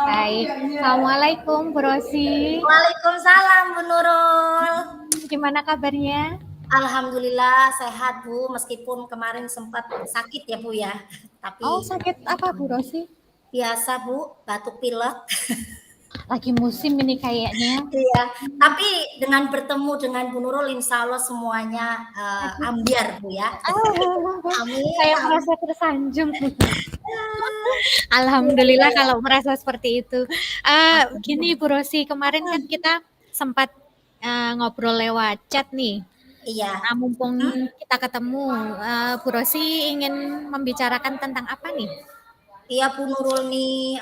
Baik, Assalamualaikum Bu Rosi. Waalaikumsalam Bu Nurul. Gimana kabarnya? Alhamdulillah sehat Bu, meskipun kemarin sempat sakit ya Bu ya. Tapi Oh, sakit apa Bu Rosi? biasa Bu, batuk pilek. Lagi musim ini kayaknya. Iya, tapi dengan bertemu dengan Bu Nurul insya Allah semuanya ambiar Bu ya. Amin, Saya amin. merasa tersanjung. Alhamdulillah kalau merasa seperti itu. Gini Bu Rosi, kemarin kan kita sempat ngobrol lewat chat nih. Iya. Nah, mumpung kita ketemu, Bu Rosi ingin membicarakan tentang apa nih? Iya Bu Nurul nih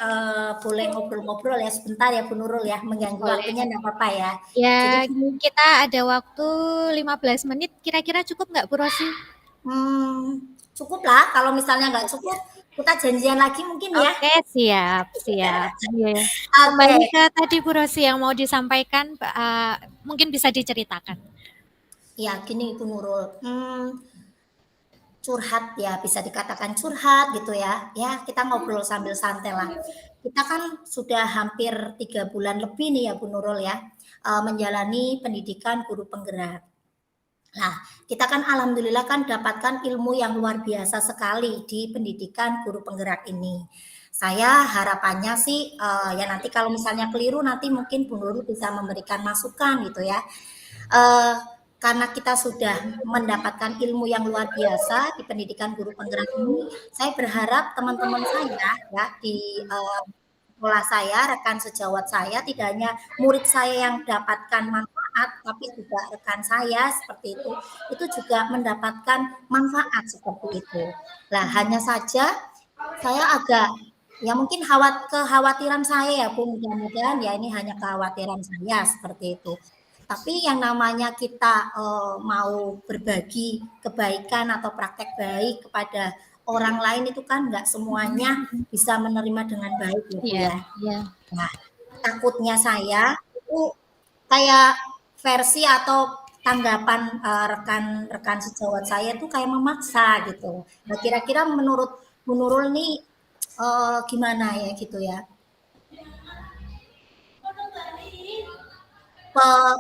boleh ngobrol-ngobrol ya sebentar ya Bu Nurul ya, mengganggu Boleh. waktunya enggak apa-apa ya. Jadi Ya, gini, kita ada waktu 15 menit, kira-kira cukup nggak Bu Rosi? cukup lah kalau misalnya nggak cukup kita janjian lagi mungkin ya. Oke, siap, siap. Iya. Oke, Kembali ke tadi Bu Rosi yang mau disampaikan, mungkin bisa diceritakan. ya gini Bu Nurul, curhat ya bisa dikatakan curhat gitu ya. Ya kita ngobrol sambil santai lah. Kita kan sudah hampir 3 bulan lebih nih ya Bu Nurul ya, menjalani pendidikan guru penggerak. Nah, kita kan alhamdulillah kan dapatkan ilmu yang luar biasa sekali di pendidikan guru penggerak ini. Saya harapannya sih ya nanti kalau misalnya keliru nanti mungkin Bu Nurul bisa memberikan masukan gitu ya. Eh, karena kita sudah mendapatkan ilmu yang luar biasa di pendidikan guru penggerak ini, saya berharap teman-teman saya ya di sekolah saya, rekan sejawat saya, tidak hanya murid saya yang dapatkan manfaat, tapi juga rekan saya seperti itu juga mendapatkan manfaat seperti itu. Nah, hanya saja saya agak ya mungkin kekhawatiran saya ya Bu, mudah-mudahan ya ini hanya kekhawatiran saya seperti itu. Tapi yang namanya kita mau berbagi kebaikan atau praktek baik kepada orang lain itu kan nggak semuanya bisa menerima dengan baik ya Bu Iya, ya. iya. Nah, takutnya saya itu kayak versi atau tanggapan rekan-rekan sejawat saya tuh kayak memaksa gitu. Nah, kira-kira menurut Bu Nurul nih gimana ya gitu ya?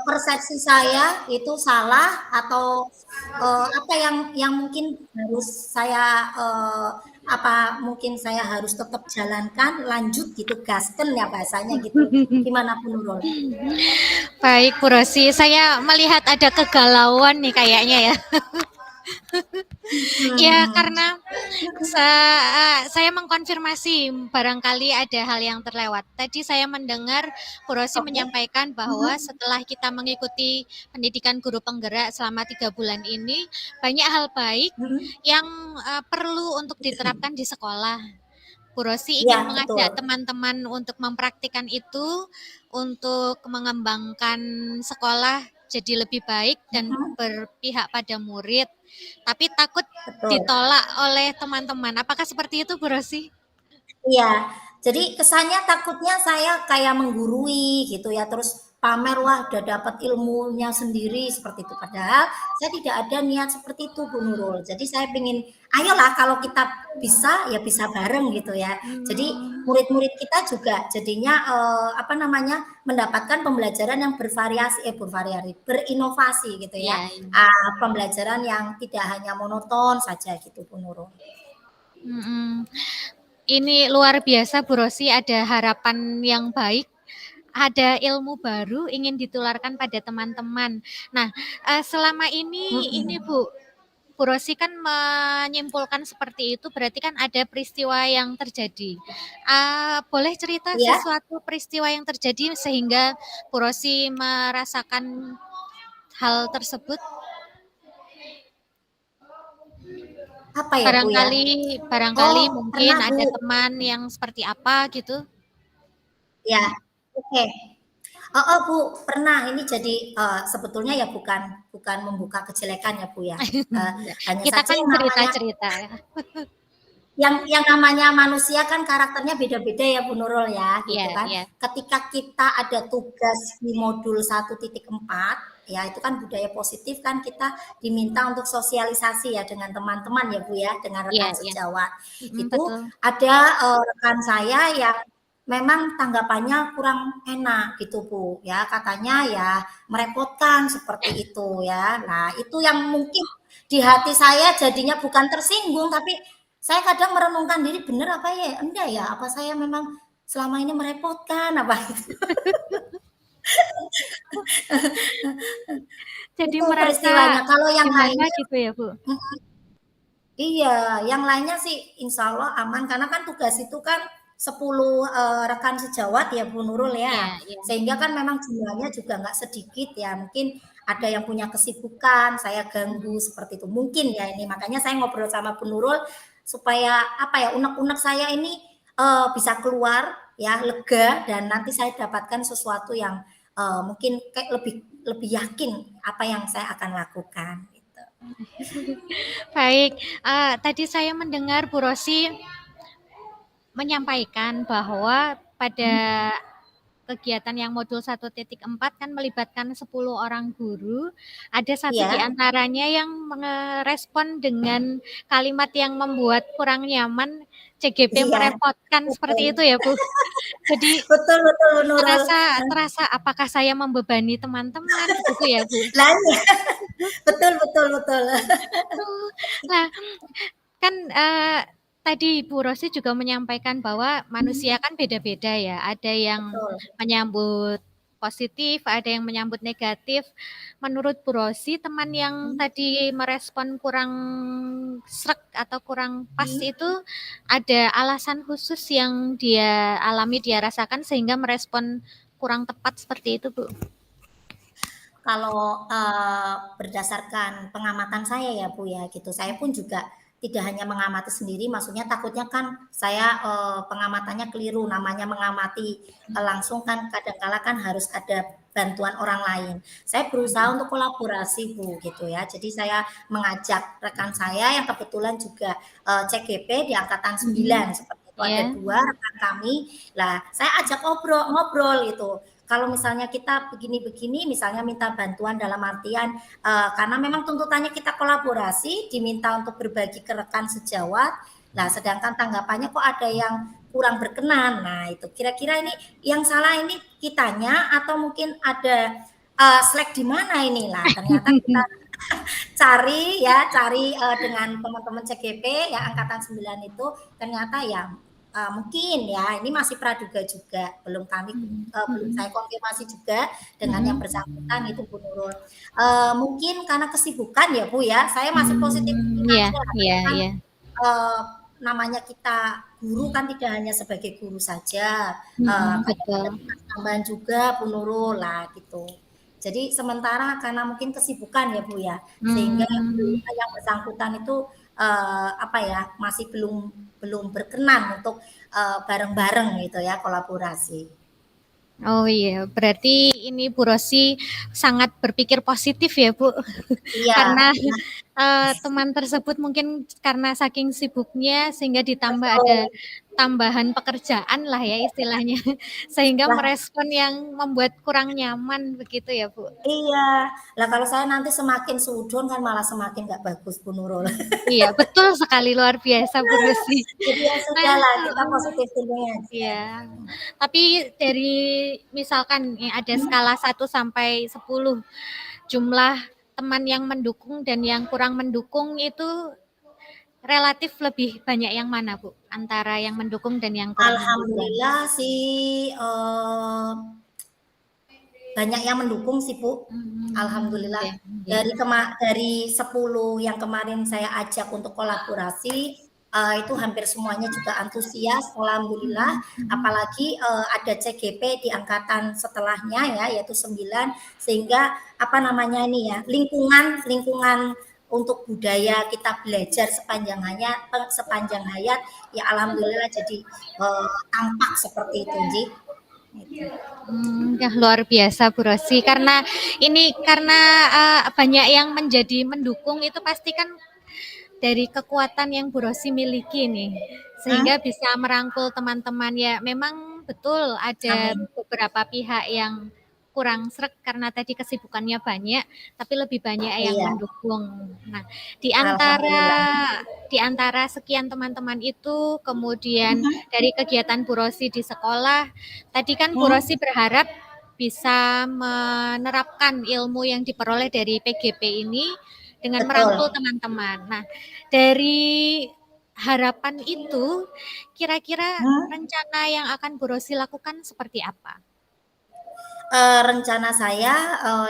Persepsi saya itu salah atau apa yang mungkin harus saya apa mungkin saya harus tetap jalankan lanjut gitu gasken ya bahasanya gitu gimana Bu Nurul? Baik Bu Rosi, saya melihat ada kegalauan nih kayaknya ya. Ya, Hmm, karena saya mengkonfirmasi barangkali ada hal yang terlewat. Tadi saya mendengar Bu Rosi oke. menyampaikan bahwa Mhm, setelah kita mengikuti pendidikan guru penggerak selama 3 bulan ini, banyak hal baik mhm. yang perlu untuk diterapkan di sekolah. Bu Rosi Iya ingin betul, mengajak teman-teman untuk mempraktikkan itu, untuk mengembangkan sekolah jadi lebih baik dan mhm, berpihak pada murid, tapi takut betul. ditolak oleh teman-teman. Apakah seperti itu, Bu Rosi? Iya, jadi kesannya takutnya saya kayak menggurui gitu ya, terus pamer wah udah dapat ilmunya sendiri seperti itu. Padahal saya tidak ada niat seperti itu Bu Nurul. Jadi saya pengen, ayolah kalau kita bisa ya bisa bareng gitu ya. Jadi murid-murid kita juga jadinya apa namanya mendapatkan pembelajaran yang bervariasi, berinovasi gitu ya. Iya. Pembelajaran yang tidak hanya monoton saja gitu Bu Nurul. Mm-mm. Ini luar biasa, Bu Rosi. Ada harapan yang baik, ada ilmu baru ingin ditularkan pada teman-teman. Nah, selama ini Mm-mm. Bu Rosi kan menyimpulkan seperti itu, berarti kan ada peristiwa yang terjadi. Boleh cerita Ya. sesuatu peristiwa yang terjadi sehingga Bu Rosi merasakan hal tersebut? Apa ya, Bu, ya? Barangkali barangkali Oh, mungkin pernah, ada Bu. teman yang seperti apa gitu? Ya, oke. Oh, Bu, pernah. Ini jadi sebetulnya ya bukan bukan membuka kejelekan ya, Bu, ya. Hanya Kita saja kan cerita-cerita ya. yang namanya manusia kan karakternya beda-beda ya, Bu Nurul ya, Iya, gitu kan. iya. Ketika kita ada tugas di modul 1.4 ya itu kan budaya positif kan kita diminta untuk sosialisasi ya dengan teman-teman ya Bu ya, dengan Iya, rekan iya. sejawat. Mhm, Itu betul. ada rekan saya yang memang tanggapannya kurang enak gitu Bu ya, katanya ya merepotkan seperti itu ya. Nah, itu yang mungkin di hati saya jadinya bukan tersinggung, tapi saya kadang merenungkan diri, bener apa ya? Enggak ya? Apa saya memang selama ini merepotkan apa gitu. Jadi Itu merasa peristiwanya. Kalau yang gimana lainnya gitu ya, Bu? iya, yang lainnya sih insya Allah aman karena kan tugas itu kan 10 rekan sejawat ya Bu Nurul Iya, ya. iya. Sehingga kan memang jumlahnya juga nggak sedikit ya. Mungkin ada yang punya kesibukan, saya ganggu seperti itu. Mungkin ya ini makanya saya ngobrol sama Bu Nurul supaya apa ya unek-unek saya ini bisa keluar ya lega dan nanti saya dapatkan sesuatu yang mungkin kayak lebih lebih yakin apa yang saya akan lakukan gitu. Baik, tadi saya mendengar Bu Rosi menyampaikan bahwa pada kegiatan yang modul 1.4 kan melibatkan 10 orang guru. Ada satu di Iya, antaranya yang merespon dengan kalimat yang membuat kurang nyaman, CGP iya. merepotkan Betul. seperti itu ya, Bu. Jadi Betul betul, Bu Nurul. terasa terasa apakah saya membebani teman-teman begitu ya, Bu? Lah iya, betul betul betul. Oh, lah kan tadi Bu Rosi juga menyampaikan bahwa manusia kan beda-beda ya. Ada yang Betul. menyambut positif, ada yang menyambut negatif. Menurut Bu Rosi, teman yang tadi merespon kurang srek atau kurang pas itu ada alasan khusus yang dia alami, dia rasakan sehingga merespon kurang tepat seperti itu, Bu. Kalau, berdasarkan pengamatan saya ya, Bu, ya, gitu. Saya pun juga tidak hanya mengamati sendiri, maksudnya takutnya kan saya, pengamatannya keliru. Namanya mengamati, langsung kan kadang kala kan harus ada bantuan orang lain. Saya berusaha untuk kolaborasi, Bu, gitu ya. Jadi saya mengajak rekan saya yang kebetulan juga, CGP di angkatan 9 seperti itu, ada Ya. 2 rekan kami. Lah, saya ajak ngobrol gitu, kalau misalnya kita begini-begini, misalnya minta bantuan dalam artian karena memang tuntutannya kita kolaborasi, diminta untuk berbagi ke rekan sejawat. Nah, sedangkan tanggapannya kok ada yang kurang berkenan. Nah, itu kira-kira ini yang salah ini kitanya atau mungkin ada slack di mana ini lah. Ternyata kita cari dengan teman-teman CGP ya angkatan 9 itu ternyata ya mungkin ya ini masih praduga juga belum saya konfirmasi juga dengan yang bersangkutan itu Bu Nurul. Mungkin karena kesibukan ya Bu ya, saya masih positif Iya, aja lah iya, karena kan iya. eh, namanya kita guru kan tidak hanya sebagai guru saja, kadang ada Betul. tugas tambahan juga Bu Nurul lah gitu. Jadi sementara karena mungkin kesibukan ya Bu ya, sehingga Hmm. yang bersangkutan itu apa ya masih belum belum berkenan untuk bareng-bareng gitu ya kolaborasi. Oh iya, berarti ini Bu Rosi sangat berpikir positif ya, Bu. Iya, Karena, nah, teman tersebut mungkin karena saking sibuknya sehingga ditambah ada betul. tambahan pekerjaan lah ya istilahnya, sehingga Lah merespon yang membuat kurang nyaman begitu ya, Bu? iya, lah kalau saya nanti semakin suudon kan malah semakin nggak bagus Bu Nurul. Iya, betul sekali, luar biasa Bu Rosi. Jadi ya Nah sudahlah kita heeh, positif thinking aja. iya. Tapi dari misalkan nih ada skala 1 sampai 10 jumlah teman yang mendukung dan yang kurang mendukung itu relatif lebih banyak yang mana, Bu? Antara yang mendukung dan yang kurang mendukung? Alhamdulillah sih banyak yang mendukung sih Bu. Alhamdulillah Oke, iya. dari 10 yang kemarin saya ajak untuk kolaborasi itu hampir semuanya juga antusias alhamdulillah apalagi ada CGP di angkatan setelahnya ya yaitu 9 sehingga apa namanya ini ya lingkungan lingkungan untuk budaya kita belajar sepanjang hayat ya alhamdulillah jadi tampak seperti itu Ji. Gitu. Ya luar biasa Bu Rosi karena banyak yang menjadi mendukung itu pasti kan dari kekuatan yang Bu Rosi miliki nih Hmm? sehingga bisa merangkul teman-teman ya memang betul ada Amin. beberapa pihak yang kurang sreg karena tadi kesibukannya banyak, tapi lebih banyak yang Iya, mendukung. Nah, di antara alhamdulillah. di antara sekian teman-teman itu, kemudian Mhm, dari kegiatan Bu Rosi di sekolah, tadi kan Bu mhm, Rosi berharap bisa menerapkan ilmu yang diperoleh dari PGP ini dengan merangkul betul. teman-teman. Nah, dari harapan itu, kira-kira Mhm. rencana yang akan Bu Rosi lakukan seperti apa? Rencana saya,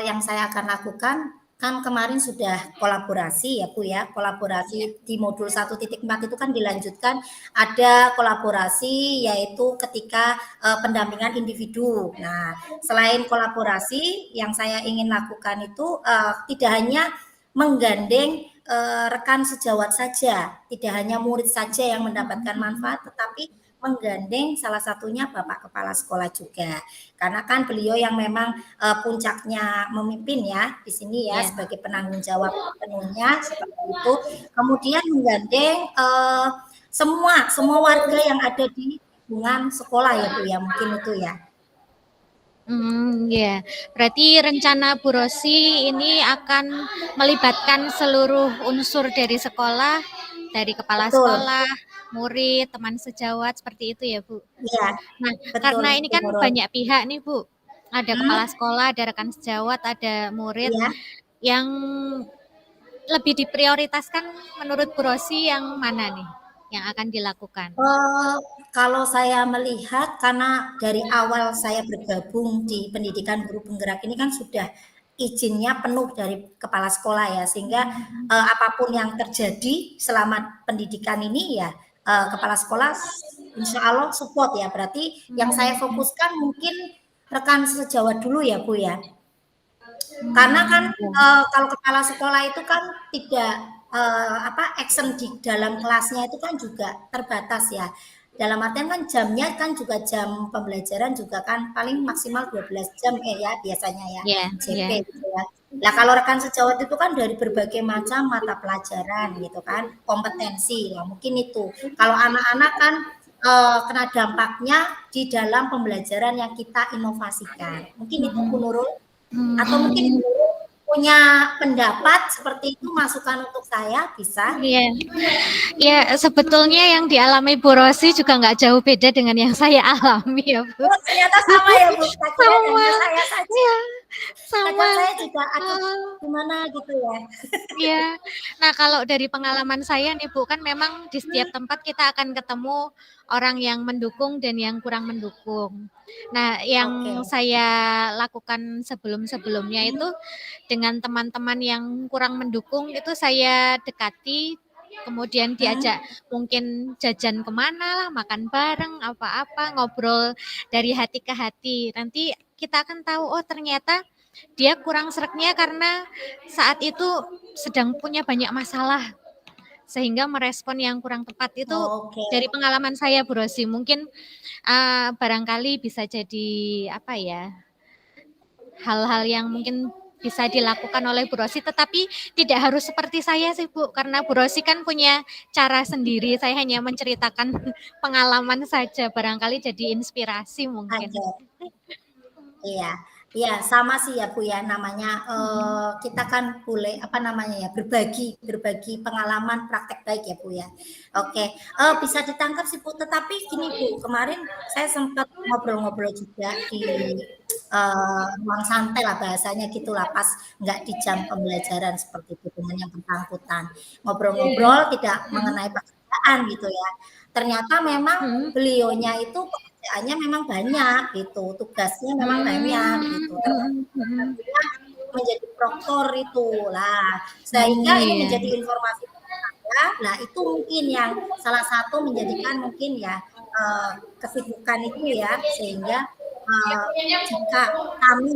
yang saya akan lakukan, kan kemarin sudah kolaborasi ya, Bu, ya, kolaborasi di modul 1.4 itu kan dilanjutkan ada kolaborasi yaitu ketika, pendampingan individu. Nah, selain kolaborasi yang saya ingin lakukan itu, tidak hanya menggandeng, rekan sejawat saja, tidak hanya murid saja yang mendapatkan manfaat, tetapi menggandeng salah satunya Bapak Kepala Sekolah juga. Karena kan beliau yang memang, puncaknya memimpin ya, di sini ya, Iya. sebagai penanggung jawab penuhnya, seperti itu. Kemudian menggandeng, semua semua warga yang ada di lingkungan sekolah ya, Bu, ya, mungkin itu ya? Ya. Berarti rencana Bu Rosi ini akan melibatkan seluruh unsur dari sekolah, dari kepala Betul, sekolah, murid, teman sejawat, seperti itu ya, Bu? iya, Nah, betul, karena ini Bu kan Nurul. banyak pihak nih, Bu. Ada kepala Mhm, sekolah, ada rekan sejawat, ada murid iya. yang lebih diprioritaskan menurut Bu Rosi yang mana nih yang akan dilakukan? Eee, Kalau saya melihat karena dari awal saya bergabung di pendidikan guru penggerak ini kan sudah izinnya penuh dari kepala sekolah ya, sehingga, apa yang terjadi selama pendidikan ini ya, kepala sekolah insya Allah support ya. Berarti yang saya Hmm, fokuskan mungkin rekan sejawat dulu ya, Bu, ya? Karena kan, ya. kalau kepala sekolah itu kan tidak, action di dalam kelasnya itu kan juga terbatas ya. Dalam artian kan jamnya kan juga jam pembelajaran juga kan paling maksimal 12 jam, ya biasanya ya, Ya, JP ya. gitu ya. Nah kalau rekan sejawat itu kan dari berbagai macam mata pelajaran gitu kan, kompetensi, ya mungkin itu. Kalau anak-anak kan, kena dampaknya di dalam pembelajaran yang kita inovasikan. Mungkin itu Bu Nurul? Atau mungkin Hmm, Ibu punya pendapat seperti itu, masukan untuk saya, bisa? iya. Ya, sebetulnya yang dialami Bu Rosi juga nggak jauh beda dengan yang saya alami ya, Bu. Oh, ternyata sama ya, Bu, tak kirain Sama, hanya saya saja. iya, sama. Kadang saya juga, aduh Oh, gimana gitu ya. iya. Nah, kalau dari pengalaman saya nih, Bu, kan memang di setiap Mhm, tempat kita akan ketemu orang yang mendukung dan yang kurang mendukung. Nah, yang oke. saya lakukan sebelum-sebelumnya itu Mhm, dengan teman-teman yang kurang mendukung itu saya dekati, kemudian diajak mhm. mungkin jajan kemana lah, makan bareng, apa-apa, ngobrol dari hati ke hati. Nanti kita akan tahu, oh ternyata dia kurang sereknya karena saat itu sedang punya banyak masalah, sehingga merespon yang kurang tepat. Itu Oke, dari pengalaman saya Bu Rosi, mungkin barangkali bisa jadi apa ya, hal-hal yang mungkin bisa dilakukan oleh Bu Rosi, tetapi tidak harus seperti saya sih Bu, karena Bu Rosi kan punya cara sendiri. Saya hanya menceritakan pengalaman saja, barangkali jadi inspirasi mungkin. oke. Iya, iya sama sih ya Bu ya namanya, Mhm. kita kan boleh apa namanya ya, berbagi berbagi pengalaman praktek baik ya Bu ya. Oke, bisa ditangkap sih Bu, tetapi gini Bu, kemarin saya sempat ngobrol-ngobrol juga di, ruang santai lah bahasanya gitulah, pas nggak di jam pembelajaran seperti itu dengan yang bersangkutan. Ngobrol-ngobrol tidak mengenai pekerjaan gitu ya. Ternyata memang Mhm. beliaunya itu pekerjaannya memang banyak gitu, tugasnya memang banyak gitu, termasuk Mhm salah mhm. satunya menjadi proktor itu. Lah, Oh sehingga ini iya. menjadi informasi bagi saya, nah itu mungkin yang salah satu menjadikan mungkin ya, kesibukan itu ya, sehingga, eee, jika kami,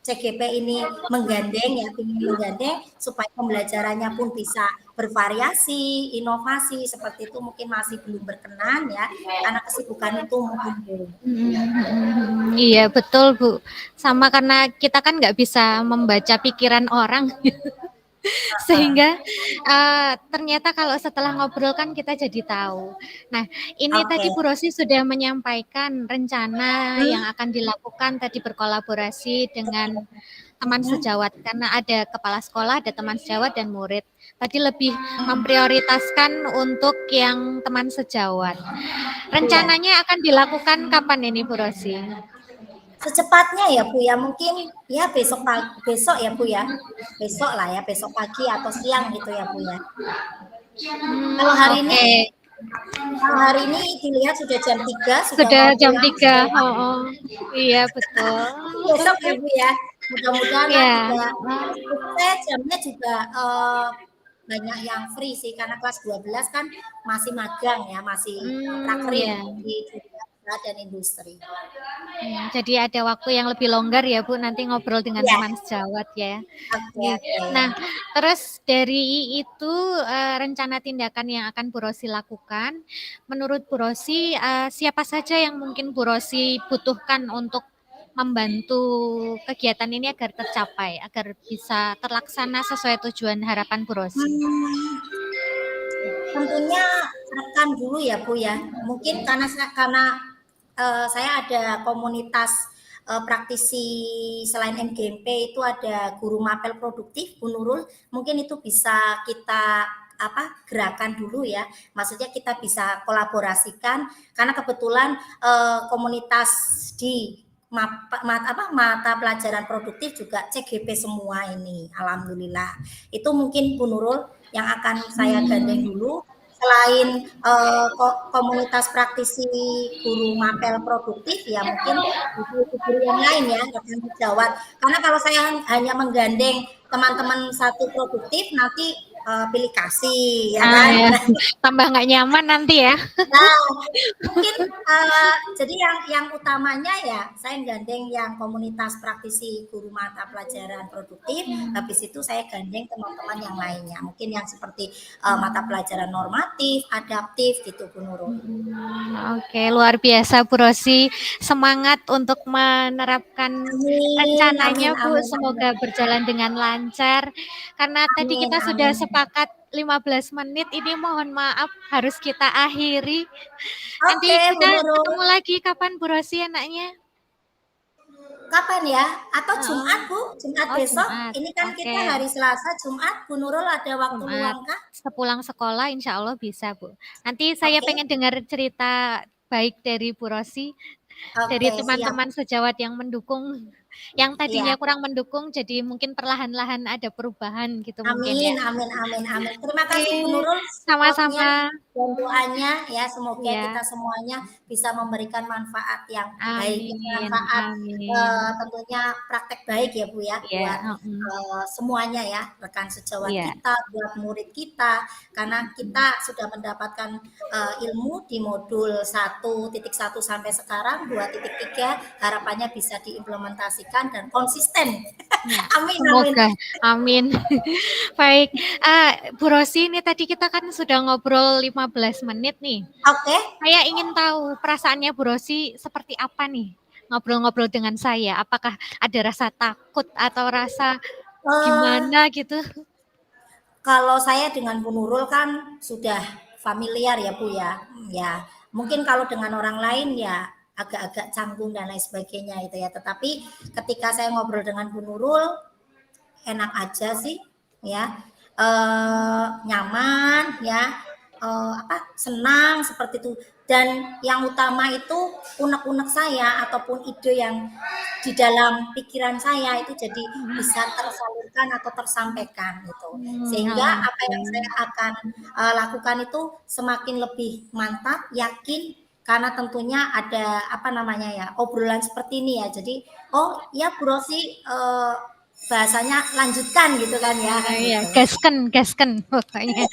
CGP ini menggandeng ya, ingin menggandeng supaya pembelajarannya pun bisa bervariasi, inovasi, seperti itu mungkin masih belum berkenan ya, karena kesibukan itu mungkin Bu. Mhm mhm. Iya betul Bu, sama karena kita kan nggak bisa membaca pikiran orang. Heeh. Sehingga, ternyata kalau setelah ngobrol kan kita jadi tahu. Nah, ini Oke. tadi Bu Rosi sudah menyampaikan rencana yang Hmm, akan dilakukan tadi berkolaborasi dengan betul. teman Mhm, sejawat, karena ada kepala sekolah, ada teman sejawat dan murid. Tadi lebih mhm. memprioritaskan untuk yang teman sejawat. Iya. Rencananya akan dilakukan kapan ini Bu Rosi? Secepatnya ya Bu ya, mungkin ya besok ya Bu ya. Besok lah ya, besok pagi atau siang gitu ya Bu ya. Kalau hari ini Oke. kalau hari ini dilihat sudah jam 3 sudah mau Sudah jam pulang 3. sekolah. Oh, iya betul. Besok ya Bu ya. Mudah-mudahan lah Ya. juga sukses, jamnya juga banyak yang free sih karena kelas 12 kan masih magang ya, masih prakerin Ya. di dunia usaha dan industri. Jadi ada waktu yang lebih longgar ya Bu, nanti ngobrol dengan Iya, teman sejawat ya. oke Iya. oke. Nah, terus dari itu, rencana tindakan yang akan Bu Rosi lakukan, menurut Bu Rosi, siapa saja yang mungkin Bu Rosi butuhkan untuk membantu kegiatan ini agar tercapai, agar bisa terlaksana sesuai tujuan harapan Bu Rosi? Hmm, tentunya rekan dulu ya Bu ya. Mungkin karena saya ada komunitas praktisi selain MGMP itu ada guru mapel produktif Bu Nurul. Mungkin itu bisa kita apa gerakan dulu ya. Maksudnya kita bisa kolaborasikan karena kebetulan komunitas di mata pelajaran produktif juga CGP semua ini. Alhamdulillah. Itu mungkin Bu Nurul yang akan saya gandeng Hmm. dulu selain komunitas praktisi guru mapel produktif ya mungkin guru yang lain ya rekan sejawat karena kalau saya hanya menggandeng teman-teman satu produktif nanti pilih kasih ya Ah, kan. ya. Tambah nggak nyaman nanti ya. Nah, mungkin jadi yang utamanya ya saya gandeng yang komunitas praktisi guru mata pelajaran produktif, habis itu saya gandeng teman-teman yang lainnya. Mungkin yang seperti mata pelajaran normatif, adaptif gitu Bu Nurul. Oke, luar biasa Bu Rosi. Semangat untuk menerapkan Amin, amin, rencananya Bu. amin, amin, Semoga berjalan dengan lancar. Karena tadi amin, kita sudah amin. sepakat 15 menit. Ini mohon maaf harus kita akhiri. Nanti Oke Bu kita Nurul, ketemu lagi kapan Bu Rosi enaknya? kapan ya? Atau Heeh. Jumat Bu? Jumat Oh, besok? Jumat. Ini kan Oke. kita hari Selasa, Jumat. Bu Nurul ada waktu Jumat. luang kah? Sepulang sekolah insya Allah bisa Bu. Nanti saya Oke, pengen dengar cerita baik dari Bu Rosi. Dari oke, siap. teman-teman sejawat yang mendukung, yang tadinya Iya. kurang mendukung, jadi mungkin perlahan-lahan ada perubahan gitu mungkin Amin, ya. amin, amin, amin. Terima Oke, kasih Bu Nurul supportnya sama-sama. dan doanya ya semoga kita Ya, semuanya bisa memberikan manfaat yang baik, amin, manfaat amin. tentunya praktek baik ya Bu ya Ya, buat semuanya ya rekan sejawat ya, kita, buat murid kita karena kita sudah mendapatkan ilmu di modul 1.1 sampai sekarang 2.3 harapannya bisa diimplementasikan dan konsisten. ya. Amin, amin. Semoga, amin. Baik, Bu Rosi, ini tadi kita kan sudah ngobrol 15 menit nih. Oke. Saya ingin tahu perasaannya Bu Rosi seperti apa nih ngobrol-ngobrol dengan saya. Apakah ada rasa takut atau rasa Eh, gimana gitu? Kalau saya dengan Bu Nurul kan sudah familiar ya Bu ya. Ya, mungkin kalau dengan orang lain ya agak-agak canggung dan lain sebagainya itu ya. Tetapi ketika saya ngobrol dengan Bu Nurul enak aja sih ya. Nyaman ya. Senang seperti itu. Dan yang utama itu unek-unek saya ataupun ide yang di dalam pikiran saya itu jadi bisa tersalurkan atau tersampaikan gitu. Sehingga apa Oke. yang saya akan lakukan itu semakin lebih mantap, yakin karena tentunya ada apa namanya ya obrolan seperti ini ya. Jadi oh ya Bu Rosi bahasanya lanjutkan gitu kan ya kan Iya, gitu. gasken, gasken pokoknya.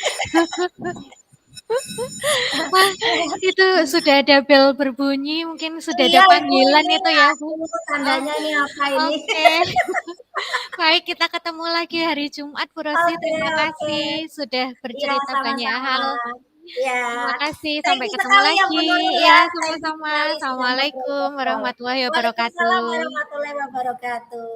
Wah, itu sudah ada bel berbunyi, mungkin sudah ada Iya Ibu panggilan ini itu ya, Bu. aku Oh, tandanya ini apa ini? oke. Baik, kita ketemu lagi hari Jumat, Bu Rosi. Oke Terima oke. kasih sudah Iya bercerita banyak sama-sama. hal. Ya, Terima kasih, thank sampai you ketemu sekali ya Bu lagi. Nurul Ya, ya, thank you sama-sama. sekali sudah Assalamualaikum ngobrol-ngobrol. warahmatullahi Waalaikumsalam wabarakatuh. warahmatullahi wabarakatuh.